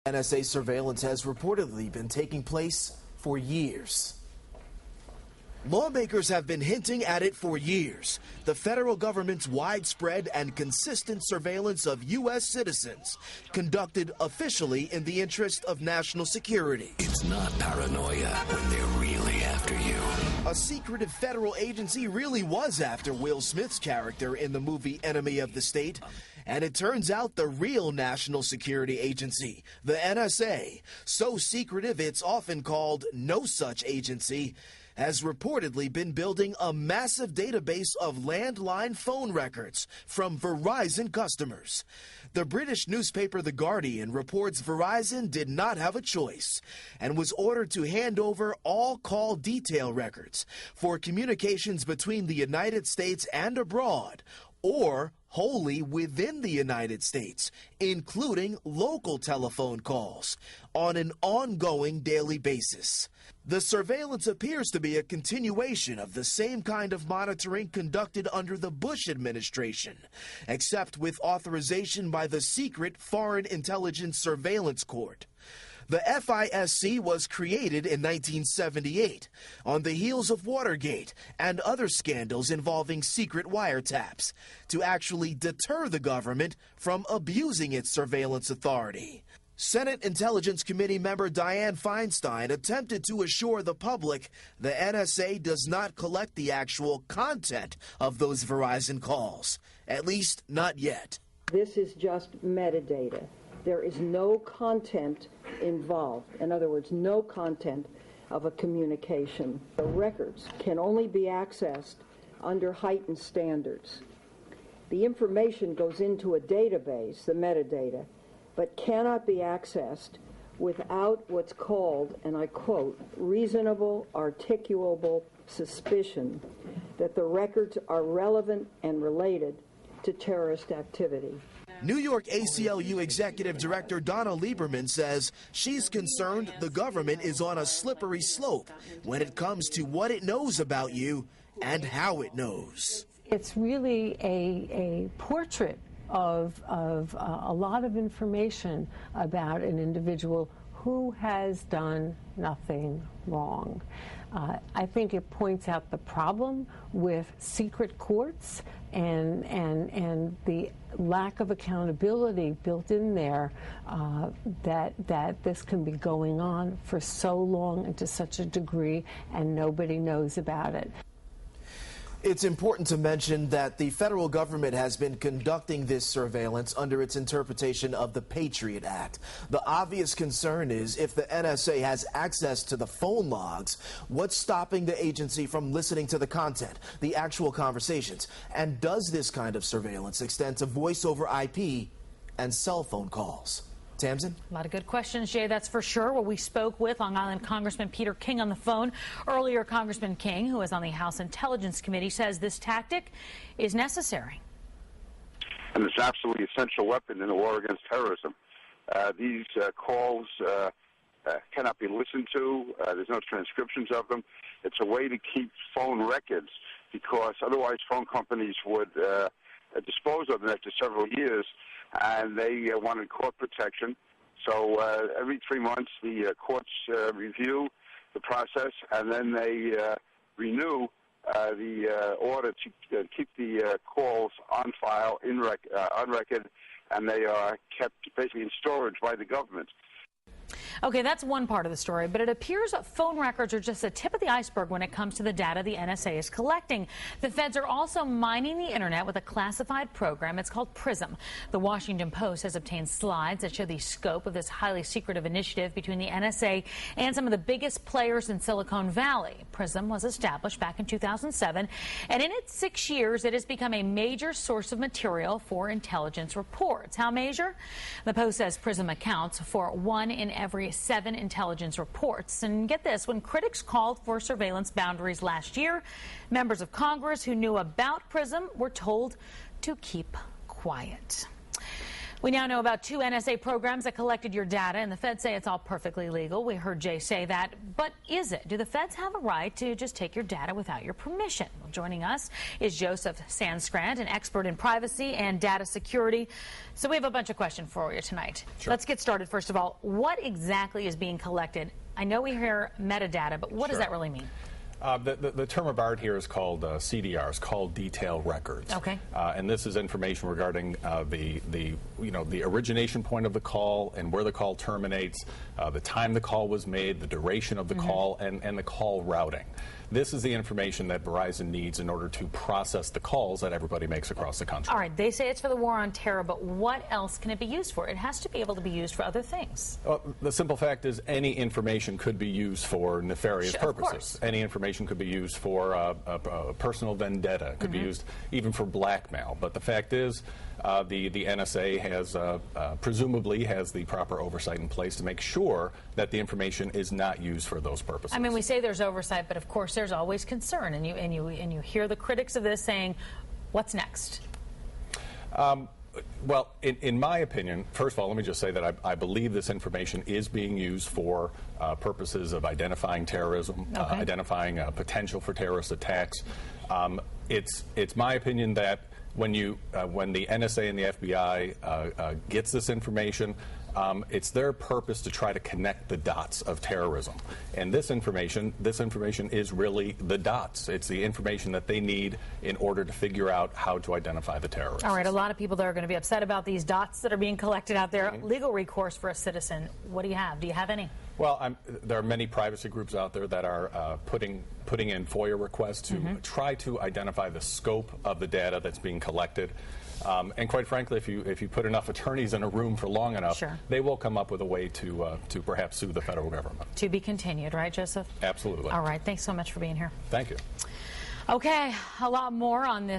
NSA surveillance has reportedly been taking place for years. Lawmakers have been hinting at it for years. The federal government's widespread and consistent surveillance of U.S. citizens, conducted officially in the interest of national security. It's not paranoia when they're really after you. A secretive federal agency really was after Will Smith's character in the movie Enemy of the State. And it turns out the real national security agency, the NSA, so secretive it's often called no such agency, has reportedly been building a massive database of landline phone records from Verizon customers. The British newspaper The Guardian reports Verizon did not have a choice and was ordered to hand over all call detail records for communications between the United States and abroad, or wholly within the United States, including local telephone calls, on an ongoing daily basis. The surveillance appears to be a continuation of the same kind of monitoring conducted under the Bush administration, except with authorization by the secret Foreign Intelligence Surveillance Court. The FISC was created in 1978 on the heels of Watergate and other scandals involving secret wiretaps to actually deter the government from abusing its surveillance authority. Senate Intelligence Committee member Dianne Feinstein attempted to assure the public the NSA does not collect the actual content of those Verizon calls, at least not yet. This is just metadata. There is no content involved. In other words, no content of a communication. The records can only be accessed under heightened standards. The information goes into a database, the metadata, but cannot be accessed without what's called, and I quote, reasonable, articulable suspicion that the records are relevant and related to terrorist activity. New York ACLU Executive Director Donna Lieberman says she's concerned the government is on a slippery slope when it comes to what it knows about you and how it knows. It's really a portrait of a lot of information about an individual who has done nothing wrong. I think it points out the problem with secret courts and the lack of accountability built in there, that this can be going on for so long and to such a degree, and nobody knows about it. It's important to mention that the federal government has been conducting this surveillance under its interpretation of the Patriot Act. The obvious concern is if the NSA has access to the phone logs, what's stopping the agency from listening to the content, the actual conversations? And does this kind of surveillance extend to voice over IP and cell phone calls? Tamsin? A lot of good questions, Jay, that's for sure. Well, we spoke with Long Island Congressman Peter King on the phone. Earlier, Congressman King, who is on the House Intelligence Committee, says this tactic is necessary. And it's absolutely essential weapon in the war against terrorism. These calls cannot be listened to. There's no transcriptions of them. It's a way to keep phone records, because otherwise phone companies would dispose of them after several years, and they wanted court protection. So every 3 months the courts review the process, and then they renew the order to keep the calls on file, on record, and they are kept basically in storage by the government. Okay, that's one part of the story, but it appears that phone records are just the tip of the iceberg when it comes to the data the NSA is collecting. The feds are also mining the internet with a classified program. It's called PRISM. The Washington Post has obtained slides that show the scope of this highly secretive initiative between the NSA and some of the biggest players in Silicon Valley. PRISM was established back in 2007, and in its 6 years, it has become a major source of material for intelligence reports. How major? The Post says PRISM accounts for 1 in every 7 intelligence reports. And get this, when critics called for surveillance boundaries last year, members of Congress who knew about PRISM were told to keep quiet. We now know about 2 NSA programs that collected your data, and the feds say it's all perfectly legal. We heard Jay say that. But is it? Do the feds have a right to just take your data without your permission? Well, joining us is Joseph Sandskrant, an expert in privacy and data security. So we have a bunch of questions for you tonight. Sure. Let's get started. First of all, what exactly is being collected? I know we hear metadata, but what does that really mean? The term of art here is called CDRs, called detailed records. Okay. And this is information regarding the origination point of the call and where the call terminates, the time the call was made, the duration of the call, and the call routing. This is the information that Verizon needs in order to process the calls that everybody makes across the country. All right, they say it's for the war on terror, but what else can it be used for? It has to be able to be used for other things. Well, the simple fact is any information could be used for nefarious purposes. Any information could be used for a personal vendetta. It could be used even for blackmail. But the fact is, the NSA has presumably has the proper oversight in place to make sure that the information is not used for those purposes. I mean, we say there's oversight, but of course there's always concern, and you hear the critics of this saying, "What's next?" Well, in my opinion, first of all, let me just say that I believe this information is being used for purposes of identifying terrorism, identifying potential for terrorist attacks. It's my opinion that when the NSA and the FBI gets this information, it's their purpose to try to connect the dots of terrorism. And this information is really the dots. It's the information that they need in order to figure out how to identify the terrorists. All right, a lot of people that are going to be upset about these dots that are being collected out there. Legal recourse for a citizen, what do you have? Do you have any? Well, there are many privacy groups out there that are putting in FOIA requests to try to identify the scope of the data that's being collected. And quite frankly, if you put enough attorneys in a room for long enough, they will come up with a way to perhaps sue the federal government. To be continued, right, Joseph? Absolutely. All right. Thanks so much for being here. Thank you. Okay, a lot more on this.